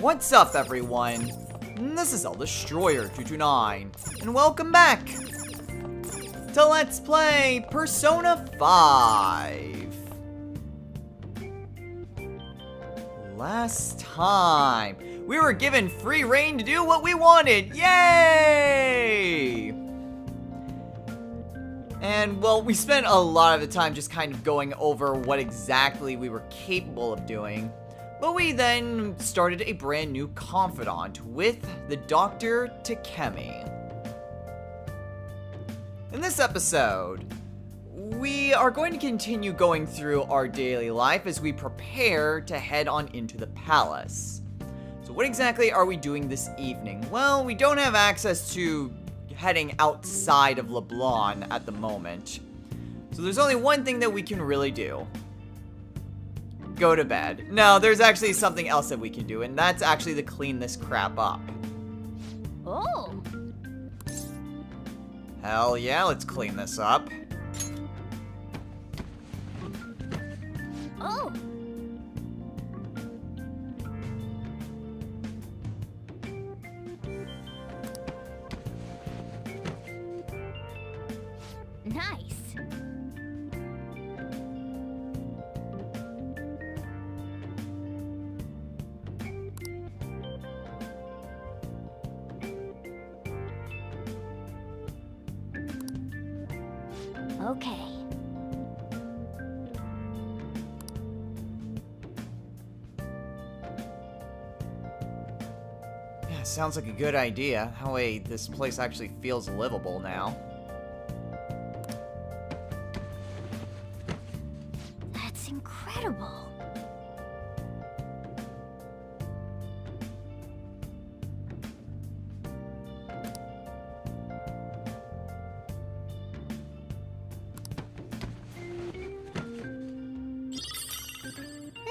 What's up, everyone? This is ElDestroyer229, and welcome back to Let's Play Persona 5. Last time, we were given free reign to do what we wanted. Yay! And, well, we spent a lot of the time just kind of going over what exactly we were capable of doing. But we then started a brand new confidant with the Dr. Takemi. In this episode, we are going to continue going through our daily life as we prepare to head on into the palace. So what exactly are we doing this evening? Well, we don't have access to heading outside of Leblanc at the moment. So there's only one thing that we can really do. Go to bed. No, there's actually something else that we can do, and that's actually to clean this crap up. Oh. Hell yeah, let's clean this up. Oh. Nice. Okay. Yeah, sounds like a good idea. That way this place actually feels livable now. That's incredible.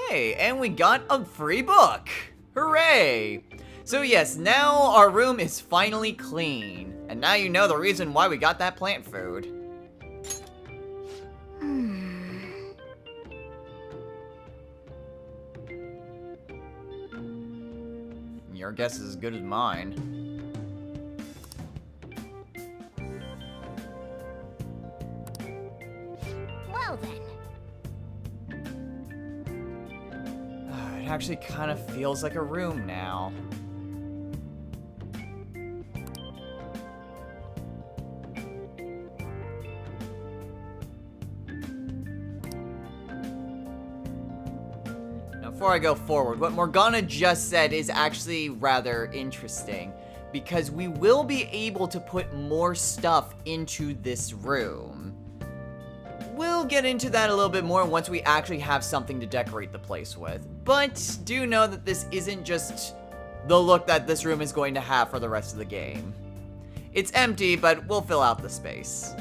Hey, and we got a free book! Hooray! So yes, now our room is finally clean. And now you know the reason why we got that plant food. Your guess is as good as mine. Well then. It actually kind of feels like a room now. Now, before I go forward, what Morgana just said is actually rather interesting, because we will be able to put more stuff into this room. We'll get into that a little bit more once we actually have something to decorate the place with. But do know that this isn't just the look that this room is going to have for the rest of the game. It's empty, but we'll fill out the space.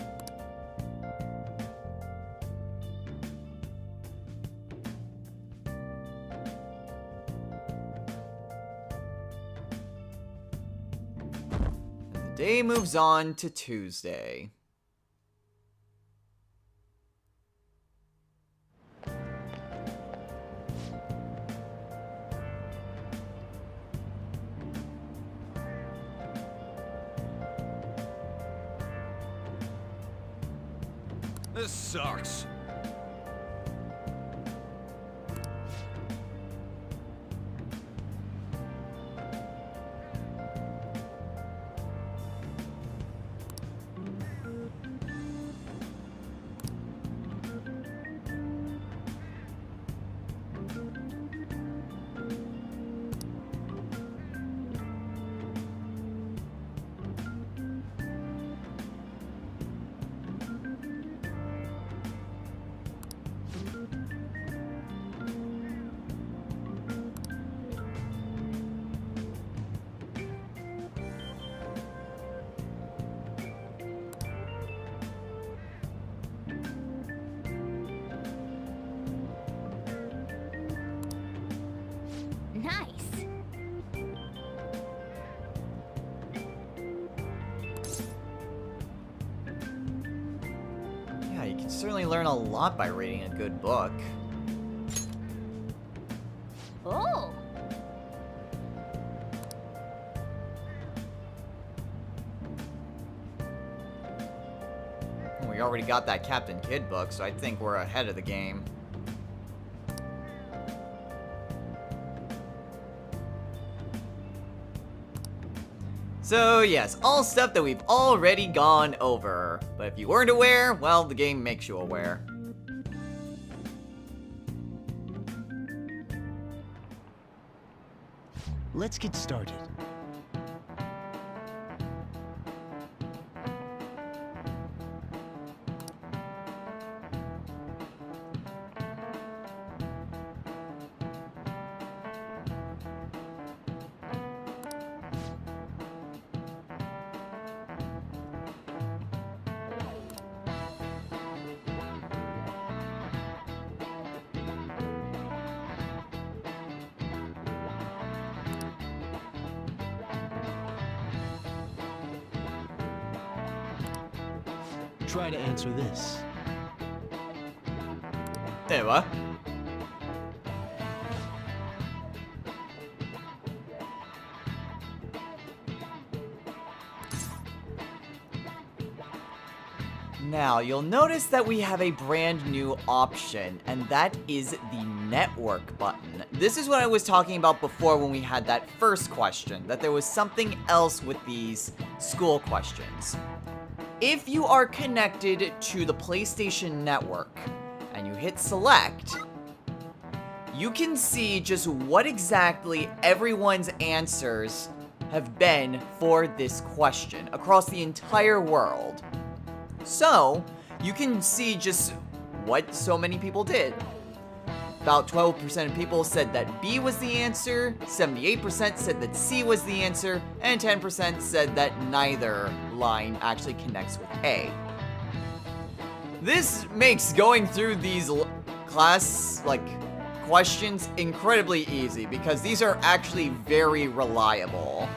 The day moves on to Tuesday. This sucks. Nice. Yeah, you can certainly learn a lot by reading a good book. Oh. already got that Captain Kidd book, so I think we're ahead of the game. So yes, all stuff that we've already gone over. But if you weren't aware, well, the game makes you aware. Let's get started. Try to answer this. Hey, what? Now, you'll notice that we have a brand new option, and that is the network button. This is what I was talking about before when we had that first question, that there was something else with these school questions. If you are connected to the PlayStation Network and you hit select, you can see just what exactly everyone's answers have been for this question across the entire world. So, you can see just what so many people did. About 12% of people said that B was the answer, 78% said that C was the answer, and 10% said that neither line actually connects with A. This makes going through these questions incredibly easy because these are actually very reliable.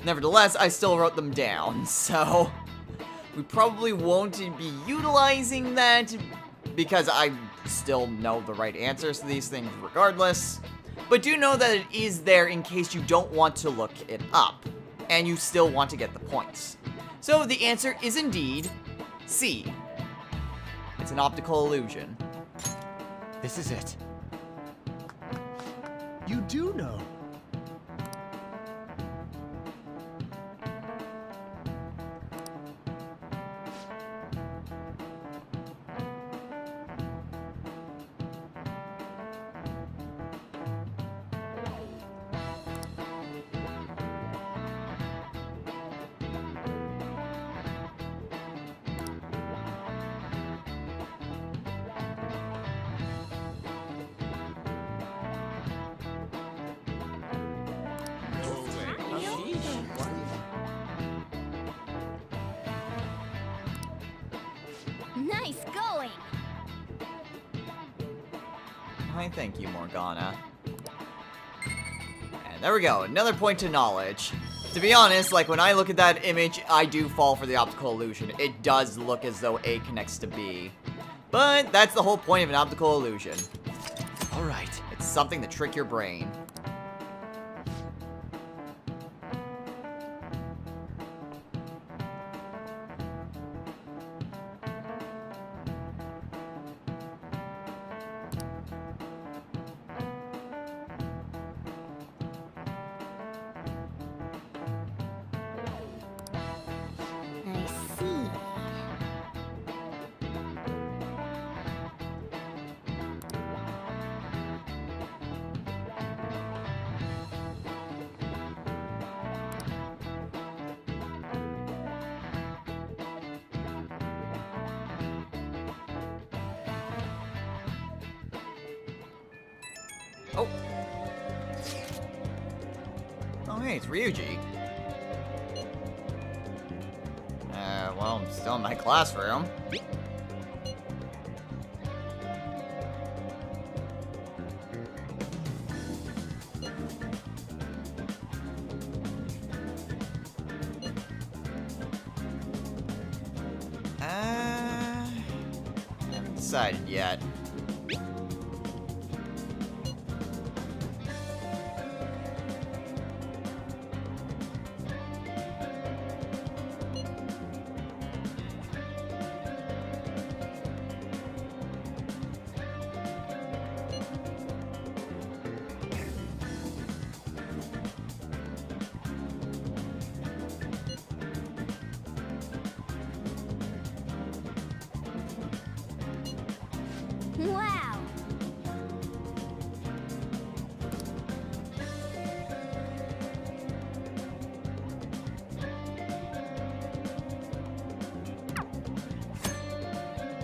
Nevertheless, I still wrote them down, so we probably won't be utilizing that because I still know the right answers to these things regardless. But do know that it is there in case you don't want to look it up, and you still want to get the points. So the answer is indeed C. It's an optical illusion. This is it. You do know. Nice going! Why, thank you, Morgana. And there we go, another point to knowledge. To be honest, like, when I look at that image, I do fall for the optical illusion. It does look as though A connects to B. But that's the whole point of an optical illusion. Alright. It's something to trick your brain. I see. Oh. Oh, hey, it's Ryuji. Well, I'm still in my classroom. Haven't decided yet.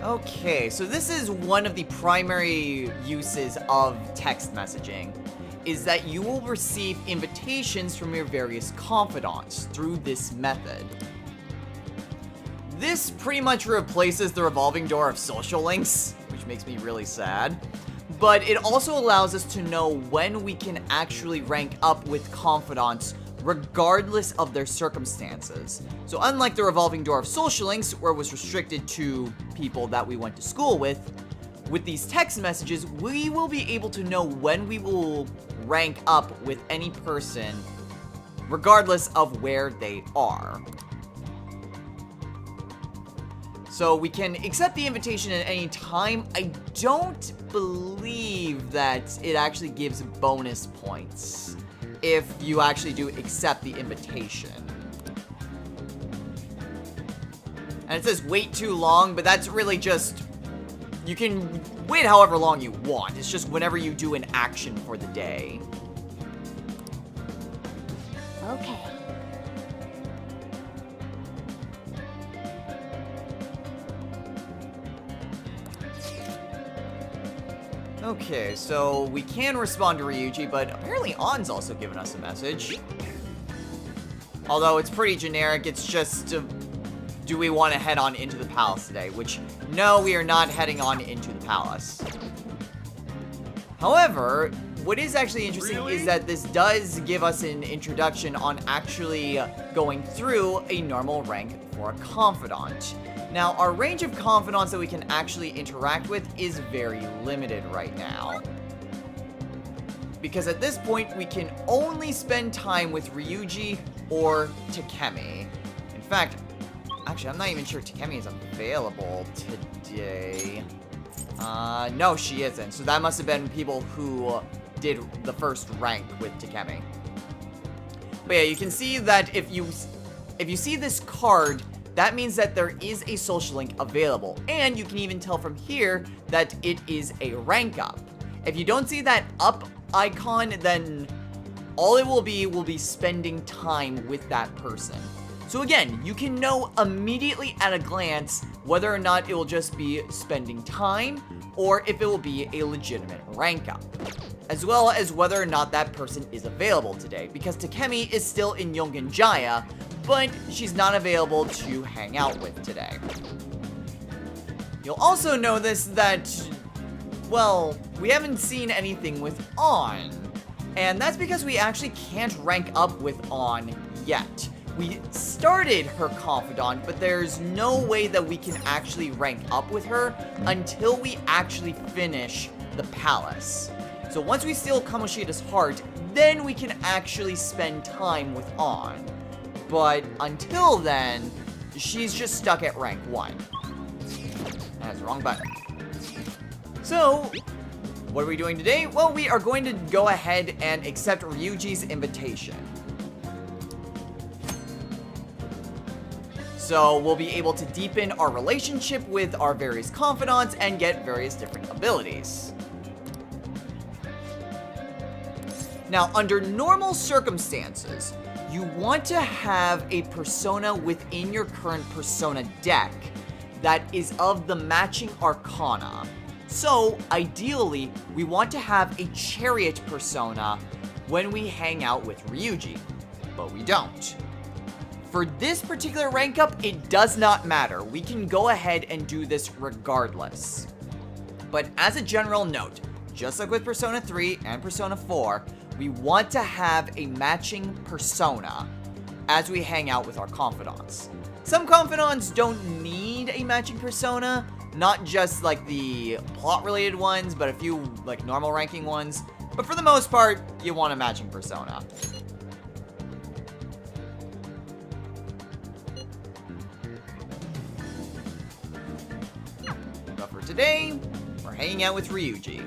Okay, so this is one of the primary uses of text messaging, is that you will receive invitations from your various confidants through this method. This pretty much replaces the revolving door of social links, which makes me really sad. But it also allows us to know when we can actually rank up with confidants regardless of their circumstances. So unlike the revolving door of social links, where it was restricted to people that we went to school with these text messages, we will be able to know when we will rank up with any person regardless of where they are. So we can accept the invitation at any time. I don't believe that it actually gives bonus points if you actually do accept the invitation. And it says wait too long, but that's really just, you can wait however long you want. It's just whenever you do an action for the day. Okay. Okay, so we can respond to Ryuji, but apparently On's also given us a message. Although it's pretty generic, it's just, do we want to head on into the palace today? Which, no, we are not heading on into the palace. However, what is actually interesting is that this does give us an introduction on actually going through a normal rank for a confidant. Now, our range of confidants that we can actually interact with is very limited right now. Because at this point, we can only spend time with Ryuji or Takemi. In fact, actually, I'm not even sure Takemi is available today. No, she isn't. So that must have been people who did the first rank with Takemi. But yeah, you can see that if you see this card, that means that there is a social link available. And you can even tell from here that it is a rank up. If you don't see that up icon, then all it will be spending time with that person. So again, you can know immediately at a glance whether or not it will just be spending time or if it will be a legitimate rank up. As well as whether or not that person is available today, because Takemi is still in Yongen-Jaya, but she's not available to hang out with today. You'll also notice that, well, we haven't seen anything with On, and that's because we actually can't rank up with On yet. We started her confidant, but there's no way that we can actually rank up with her until we actually finish the palace. So once we steal Kamoshida's heart, then we can actually spend time with On. But until then, she's just stuck at rank 1. That's the wrong button. So, what are we doing today? Well, we are going to go ahead and accept Ryuji's invitation. So, we'll be able to deepen our relationship with our various confidants and get various different abilities. Now, under normal circumstances, you want to have a persona within your current persona deck that is of the matching arcana. So, ideally, we want to have a chariot persona when we hang out with Ryuji, but we don't. For this particular rank up, it does not matter. We can go ahead and do this regardless. But as a general note, just like with Persona 3 and Persona 4, we want to have a matching persona as we hang out with our confidants. Some confidants don't need a matching persona, not just like the plot-related ones, but a few like normal ranking ones. But for the most part, you want a matching persona. But for today, we're hanging out with Ryuji.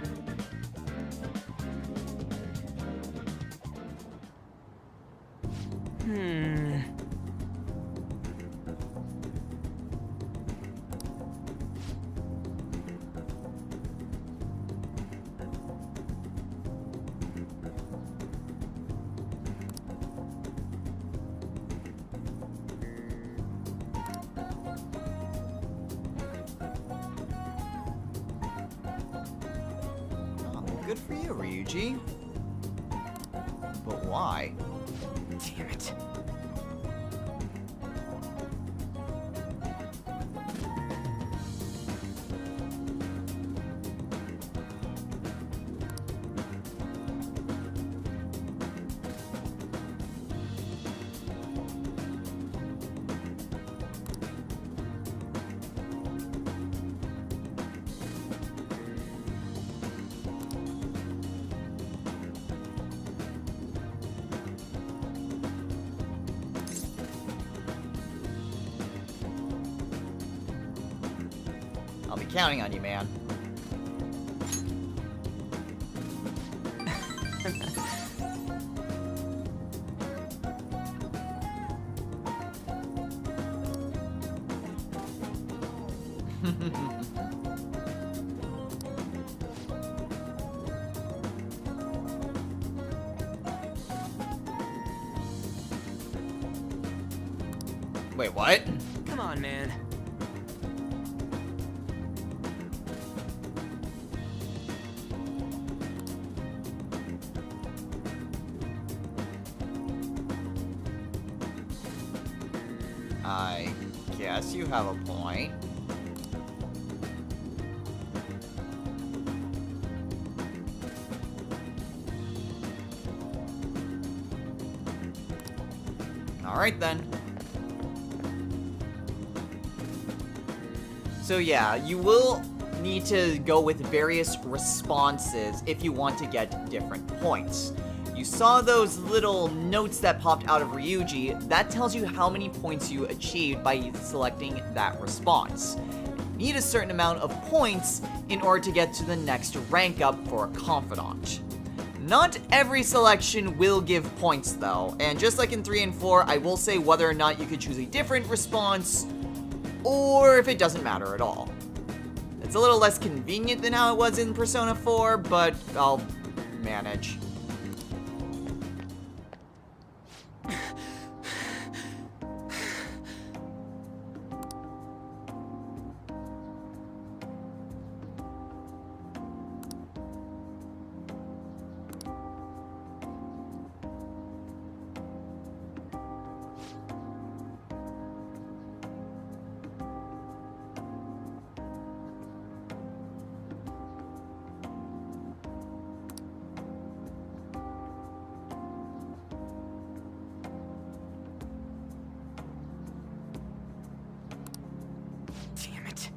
Good for you, Ryuji. But why? Damn it. I'll be counting on you, man. Wait, what? Come on, man. I guess you have a point. Alright then. So yeah, you will need to go with various responses if you want to get different points. You saw those little notes that popped out of Ryuji. That tells you how many points you achieved by selecting that response. You need a certain amount of points in order to get to the next rank up for a confidant. Not every selection will give points though, and just like in 3 and 4, I will say whether or not you could choose a different response, or if it doesn't matter at all. It's a little less convenient than how it was in Persona 4, but I'll manage. Damn it.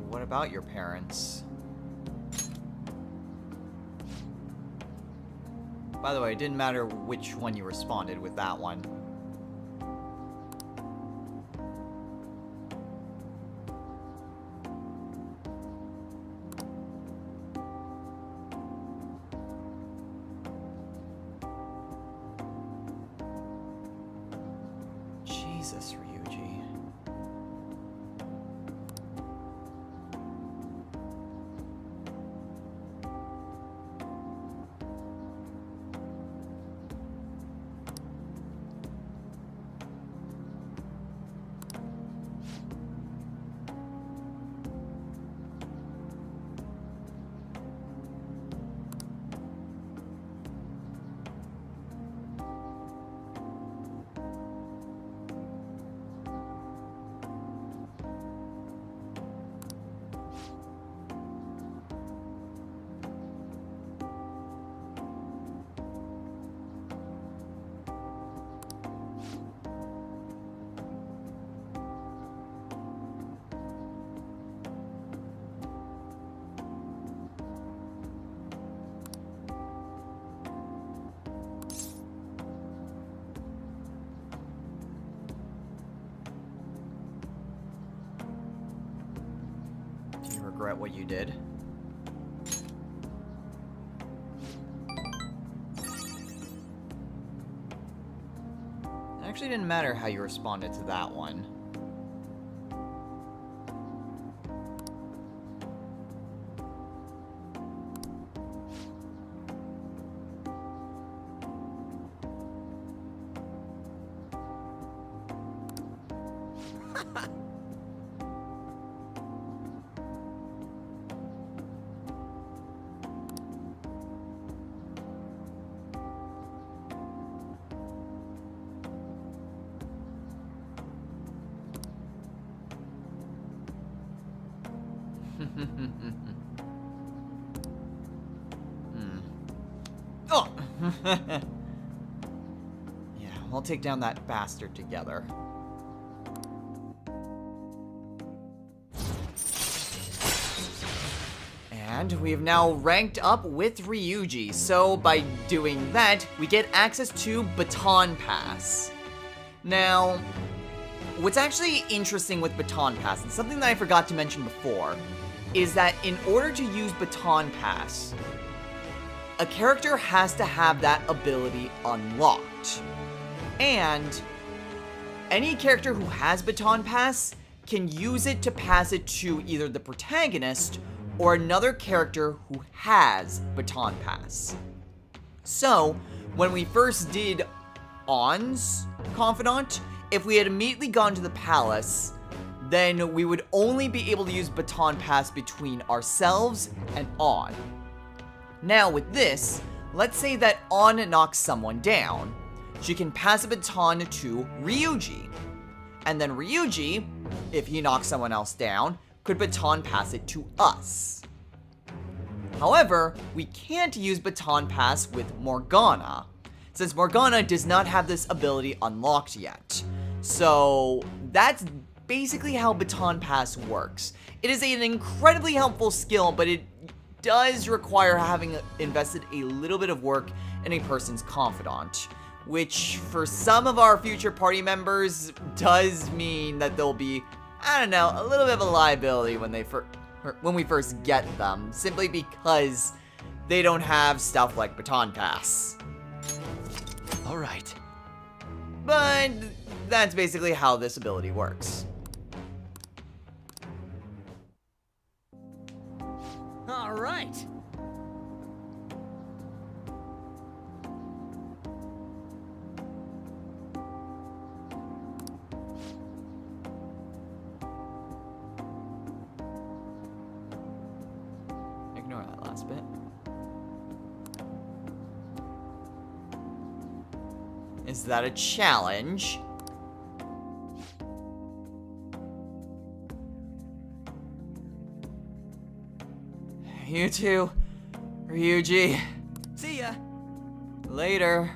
What about your parents? By the way, it didn't matter which one you responded with that one. Jesus, Ryuji. regret what you did. It actually didn't matter how you responded to that one. Oh! Yeah, we'll take down that bastard together. And we've now ranked up with Ryuji, so by doing that, we get access to Baton Pass. Now, what's actually interesting with Baton Pass, and something that I forgot to mention before, is that in order to use Baton Pass, a character has to have that ability unlocked. And any character who has Baton Pass can use it to pass it to either the protagonist or another character who has Baton Pass. So, when we first did On's Confidant, if we had immediately gone to the palace, then we would only be able to use Baton Pass between ourselves and On. Now with this, let's say that On knocks someone down. She can pass a baton to Ryuji. And then Ryuji, if he knocks someone else down, could Baton Pass it to us. However, we can't use Baton Pass with Morgana, since Morgana does not have this ability unlocked yet. So that's basically how Baton Pass works. It is an incredibly helpful skill, but it does require having invested a little bit of work in a person's confidant, which for some of our future party members does mean that they'll be, I don't know, a little bit of a liability when we first get them, simply because they don't have stuff like Baton Pass. All right. But that's basically how this ability works. All right. Ignore that last bit. Is that a challenge? You too, Ryuji. See ya. Later.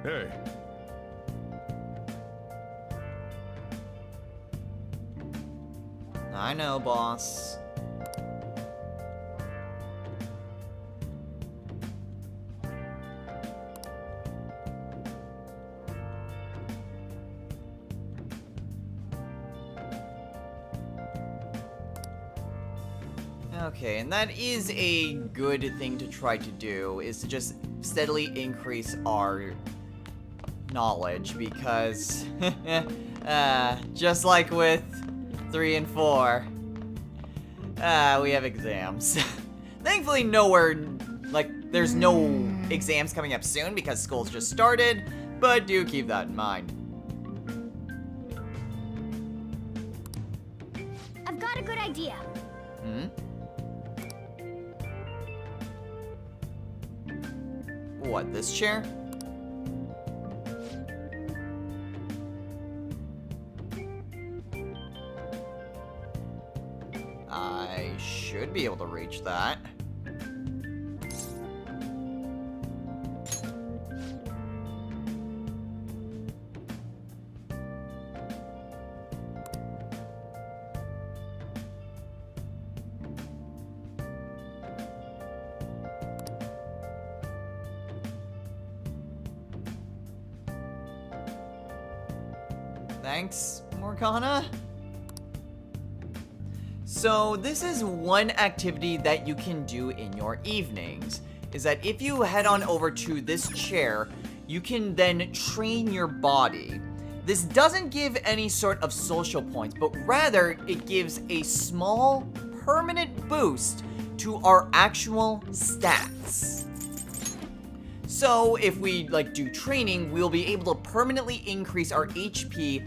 Hey, I know, boss. Okay, and that is a good thing to try to do, is to just steadily increase our knowledge, because just like with 3 and 4, we have exams. Thankfully there's no exams coming up soon because school's just started, but do keep that in mind. I've got a good idea. Hmm? What, this chair? I should be able to reach that. Thanks, Morgana. So this is one activity that you can do in your evenings, is that if you head on over to this chair, you can then train your body. This doesn't give any sort of social points, but rather it gives a small permanent boost to our actual stats. So if we do training, we'll be able to permanently increase our HP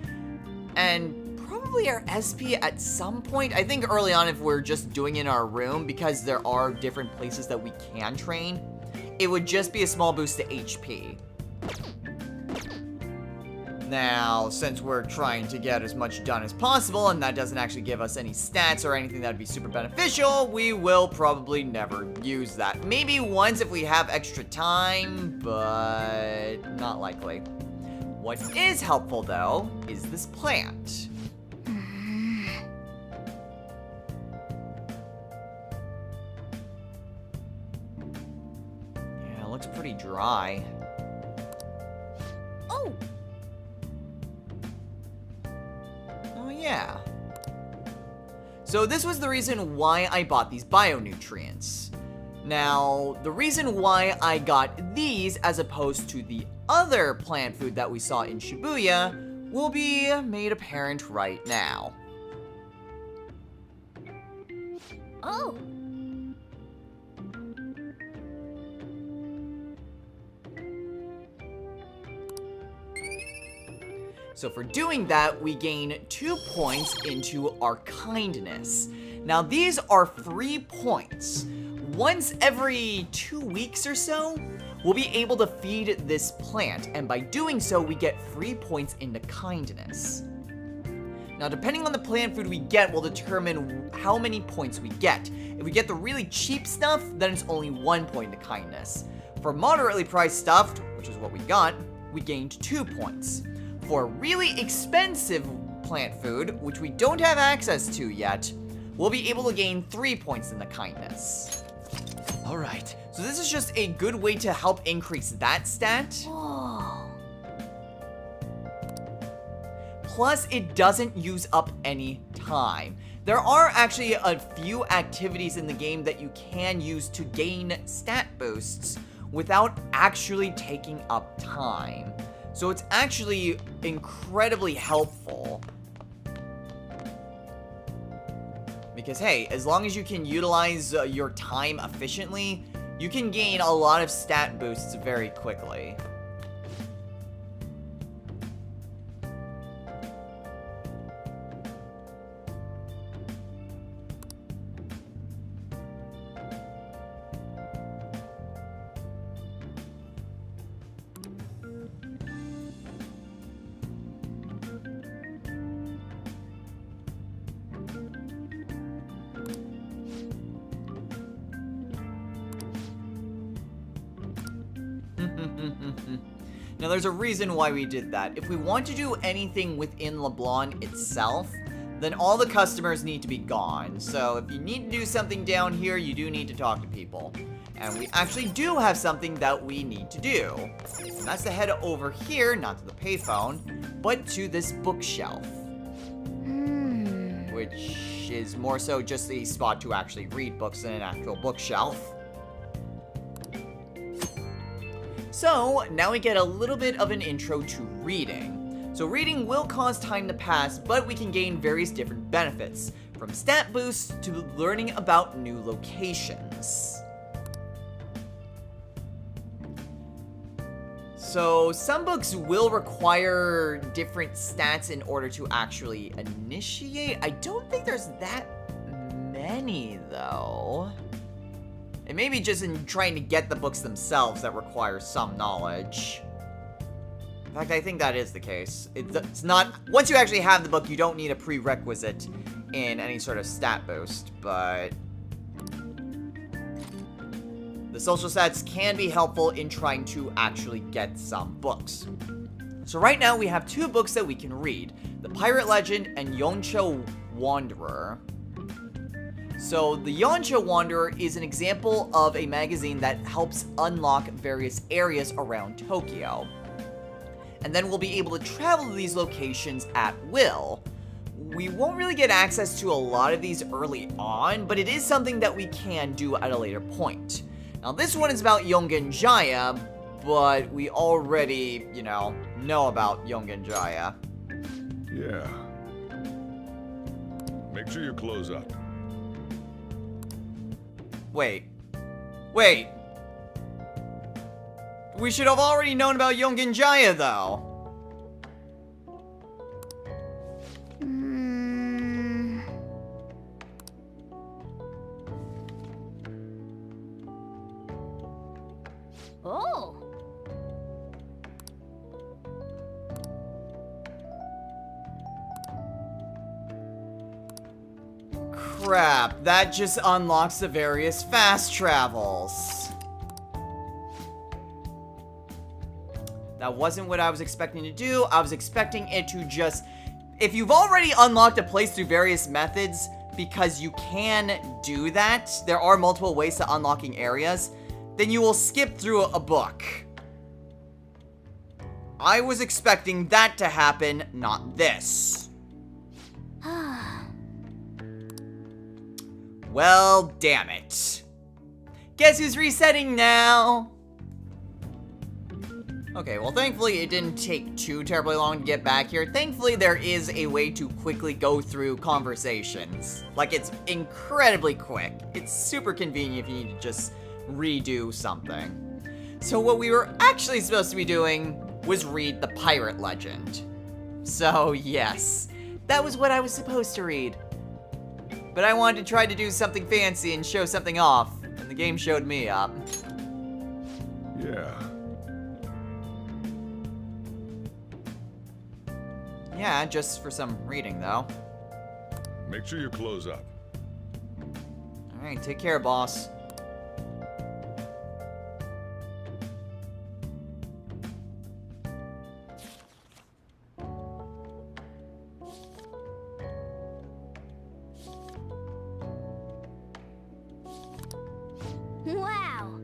and probably our SP at some point. I think early on, if we're just doing it in our room, because there are different places that we can train, it would just be a small boost to HP. Now, since we're trying to get as much done as possible, and that doesn't actually give us any stats or anything that would be super beneficial, we will probably never use that. Maybe once if we have extra time, but not likely. What is helpful, though, is this plant. Yeah, it looks pretty dry. Oh! Oh, yeah. So this was the reason why I bought these bionutrients. Now, the reason why I got these as opposed to the other plant food that we saw in Shibuya will be made apparent right now. Oh! So for doing that, we gain 2 points into our kindness. Now these are free points. Once every 2 weeks or so, we'll be able to feed this plant, and by doing so, we get free points into kindness. Now, depending on the plant food we get will determine how many points we get. If we get the really cheap stuff, then it's only 1 point to kindness. For moderately priced stuff, which is what we got, we gained 2 points. For really expensive plant food, which we don't have access to yet, we'll be able to gain 3 points in the kindness. All right. So this is just a good way to help increase that stat. Whoa! Plus, it doesn't use up any time. There are actually a few activities in the game that you can use to gain stat boosts without actually taking up time. So it's actually incredibly helpful. Because hey, as long as you can utilize your time efficiently, you can gain a lot of stat boosts very quickly. Now there's a reason why we did that. If we want to do anything within Leblanc itself, then all the customers need to be gone. So if you need to do something down here, you do need to talk to people. And we actually do have something that we need to do. And that's to head over here, not to the payphone, but to this bookshelf. Which is more so just a spot to actually read books than an actual bookshelf. So, now we get a little bit of an intro to reading. So reading will cause time to pass, but we can gain various different benefits, from stat boosts to learning about new locations. So some books will require different stats in order to actually initiate. I don't think there's that many, though. It may be just in trying to get the books themselves that require some knowledge. In fact, I think that is the case. It's not... Once you actually have the book, you don't need a prerequisite in any sort of stat boost, but... the social stats can be helpful in trying to actually get some books. So right now, we have 2 books that we can read. The Pirate Legend and Yoncho Wanderer. So, the Yoncho Wanderer is an example of a magazine that helps unlock various areas around Tokyo. and then we'll be able to travel to these locations at will. We won't really get access to a lot of these early on, but it is something that we can do at a later point. Now, this one is about Yongen-Jaya, but we already, know about Yongen-Jaya. Yeah. Make sure you close up. Wait. We should have already known about Yongen-Jaya, though. Oh. Crap, that just unlocks the various fast travels. That wasn't what I was expecting to do. I was expecting it to just... If you've already unlocked a place through various methods, because you can do that, there are multiple ways to unlocking areas, then you will skip through a book. I was expecting that to happen, not this. Well, damn it. Guess who's resetting now? Okay, well, thankfully it didn't take too terribly long to get back here. Thankfully, there is a way to quickly go through conversations. Like, it's incredibly quick. It's super convenient if you need to just redo something. So what we were actually supposed to be doing was read the pirate legend. So, yes, that was what I was supposed to read. But I wanted to try to do something fancy and show something off, and the game showed me up. Yeah. Yeah, just for some reading, though. Make sure you close up. Alright, take care, boss. Wow.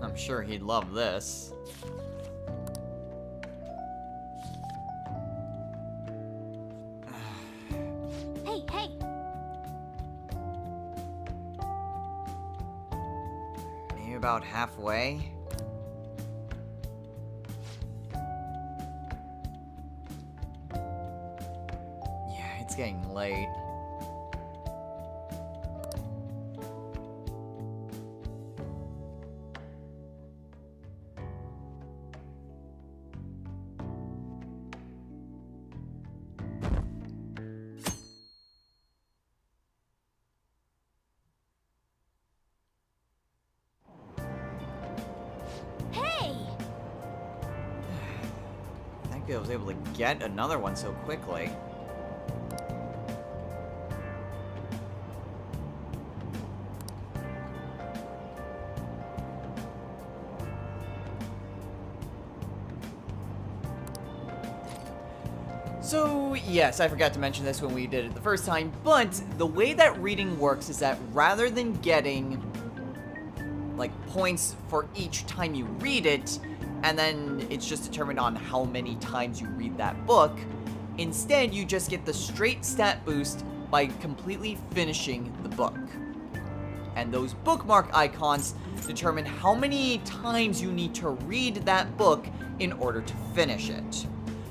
I'm sure he'd love this. Hey. Maybe about halfway? Yeah, it's getting late. Hey. I was able to get another one so quickly. So, yes, I forgot to mention this when we did it the first time, but the way that reading works is that rather than getting, like, points for each time you read it, and then it's just determined on how many times you read that book, instead you just get the straight stat boost by completely finishing the book. And those bookmark icons determine how many times you need to read that book in order to finish it.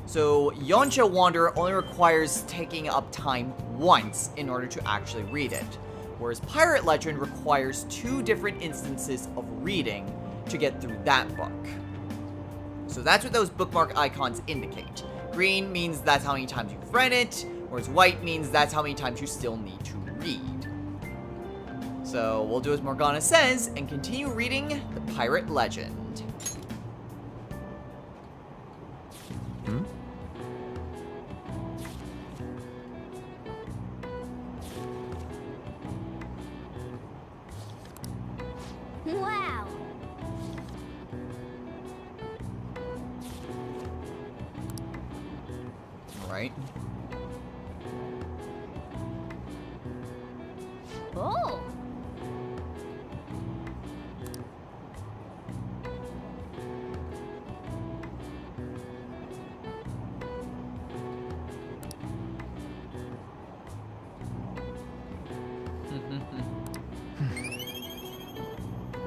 So, Yancha Wanderer only requires taking up time once in order to actually read it, whereas Pirate Legend requires 2 different instances of reading to get through that book. So that's what those bookmark icons indicate. Green means that's how many times you've read it, whereas white means that's how many times you still need to read. So we'll do as Morgana says and continue reading the Pirate Legend. Wow. Right? Oh.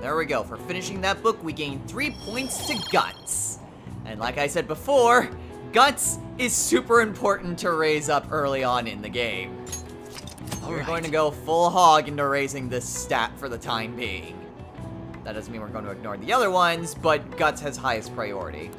There we go. For finishing that book, we gain 3 points to Guts. And like I said before, Guts is super important to raise up early on in the game. We're going to go full hog into raising this stat for the time being. That doesn't mean we're going to ignore the other ones, but Guts has highest priority.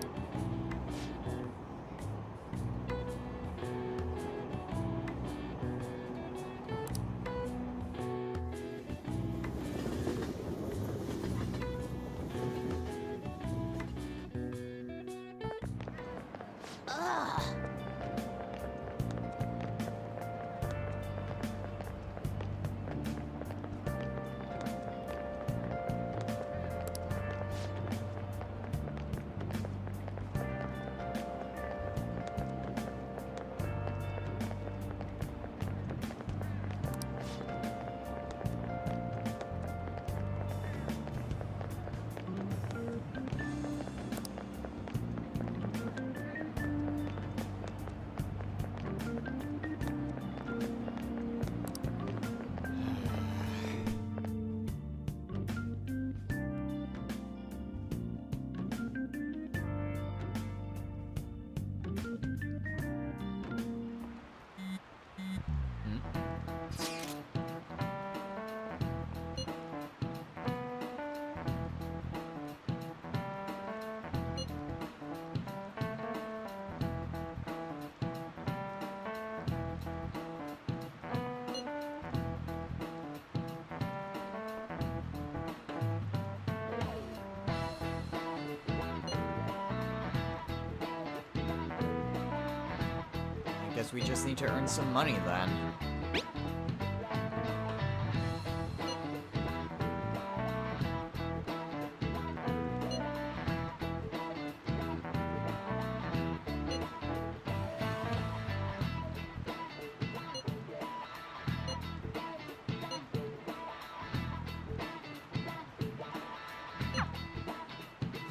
Guess we just need to earn some money then.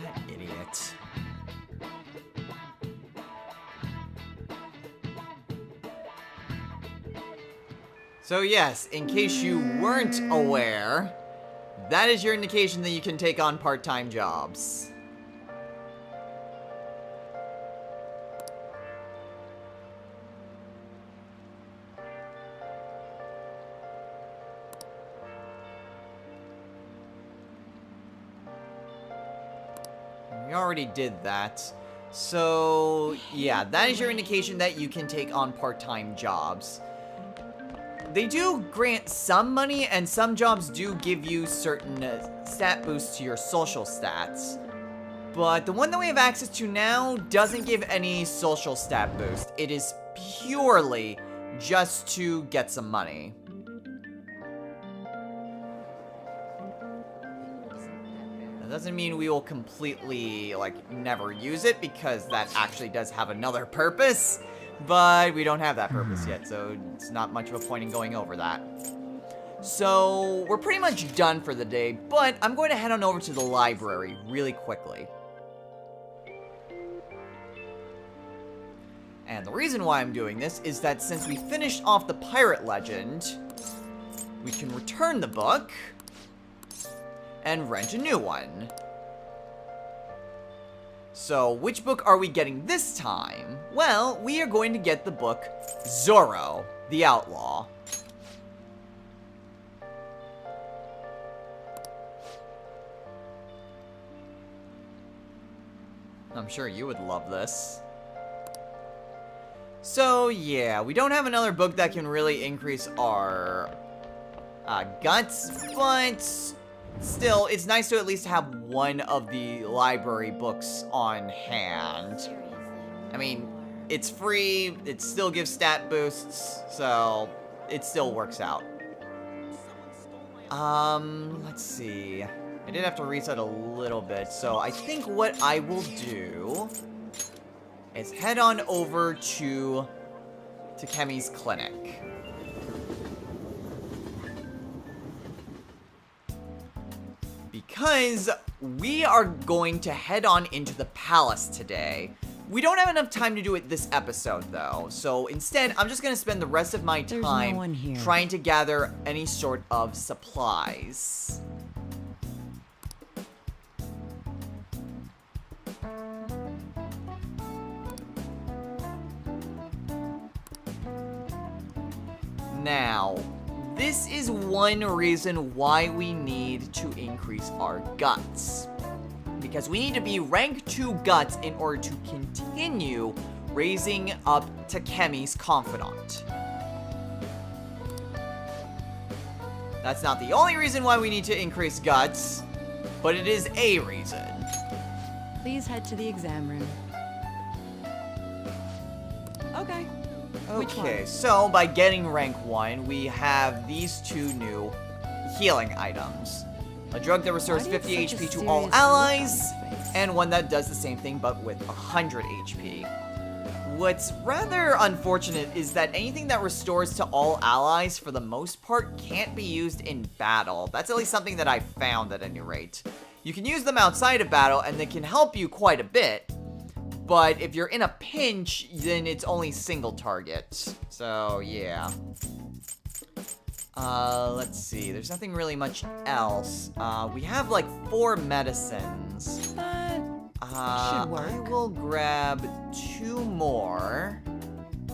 That idiot. So yes, in case you weren't aware, that is your indication that you can take on part-time jobs. We already did that. So yeah, that is your indication that you can take on part-time jobs. They do grant some money, and some jobs do give you certain stat boosts to your social stats. But the one that we have access to now doesn't give any social stat boost. It is purely just to get some money. That doesn't mean we will completely, like, never use it, because that actually does have another purpose. But we don't have that purpose yet, so it's not much of a point in going over that. So, we're pretty much done for the day, but I'm going to head on over to the library really quickly. And the reason why I'm doing this is that since we finished off the pirate legend, we can return the book and rent a new one. So, which book are we getting this time? Well, we are going to get the book Zorro, the Outlaw. I'm sure you would love this. So, yeah, we don't have another book that can really increase our guts, but still, it's nice to at least have one of the library books on hand. I mean, it's free, it still gives stat boosts, so it still works out. Let's see. I did have to reset a little bit, so I think what I will do is head on over to Takemi's clinic. Because we are going to head on into the palace today. We don't have enough time to do it this episode, though. So instead, I'm just going to spend the rest of my time trying to gather any sort of supplies. Now, this is one reason why we need to increase our guts. Because we need to be rank 2 guts in order to continue raising up Takemi's confidant. That's not the only reason why we need to increase guts, but it is a reason. Please head to the exam room. Okay. Which Okay, one? so by getting rank 1, we have these 2 new healing items. A drug that restores Why do you 50 have such a HP to serious all look on allies, your face? and one that does the same thing but with 100 HP. What's rather unfortunate is that anything that restores to all allies, for the most part, can't be used in battle. That's at least something that I found at any rate. You can use them outside of battle, and they can help you quite a bit. But if you're in a pinch, then it's only single target. So, yeah. Let's see. There's nothing really much else. We have like 4 medicines. Should work. I will grab 2 more.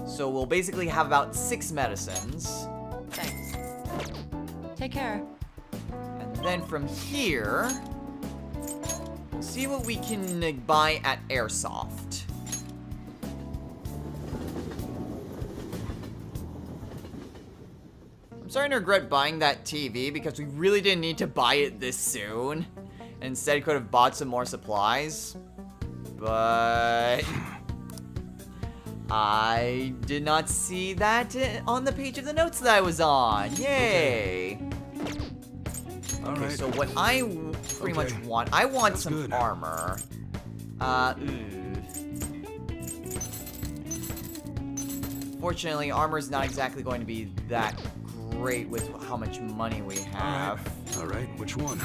So we'll basically have about 6 medicines. Thanks. Take care. And then from here, we'll see what we can buy at Airsoft. I'm starting to regret buying that TV because we really didn't need to buy it this soon. Instead, could have bought some more supplies. But I did not see that on the page of the notes that I was on. Yay! All Okay, right. so what I pretty much Okay. want, I want That's some good. armor. Fortunately, armor is not exactly going to be that great with how much money we have. All right. Which one?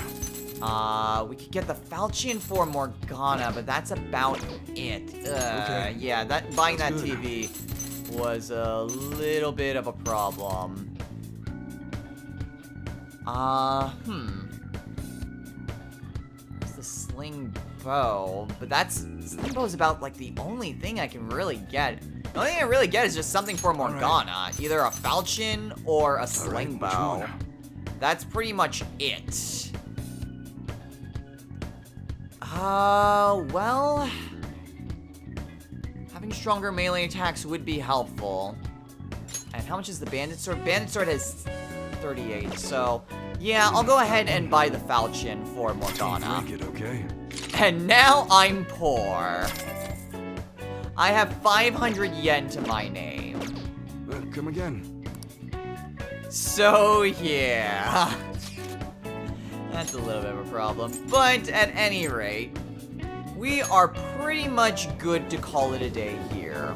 We could get the Falchion for Morgana, but that's about it. Okay. Yeah, buying Sounds that good. TV was a little bit of a problem. It's the sling bow, but sling bow is about like the only thing I can really get. The only thing I really get is just something for Morgana, either a Falchion or a sling which bow. one? That's pretty much it. Well, having stronger melee attacks would be helpful. And how much is the Bandit Sword? Bandit Sword has 38, so yeah, I'll go ahead and buy the Falchion for Morgana. Drink it, okay? And now I'm poor. I have 500 yen to my name. Come again. So yeah. That's a little bit of a problem. But at any rate, we are pretty much good to call it a day here.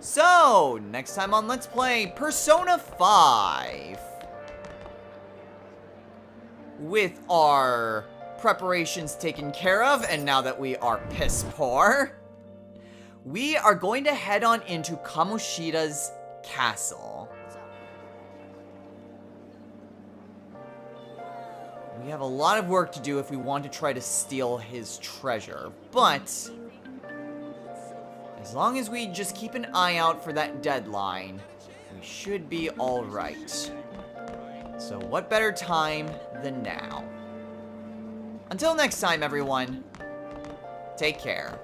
So, next time on Let's Play Persona 5. With our preparations taken care of, and now that we are piss poor, we are going to head on into Kamoshida's castle. We have a lot of work to do if we want to try to steal his treasure, but as long as we just keep an eye out for that deadline, we should be alright. So what better time than now? Until next time, everyone, take care.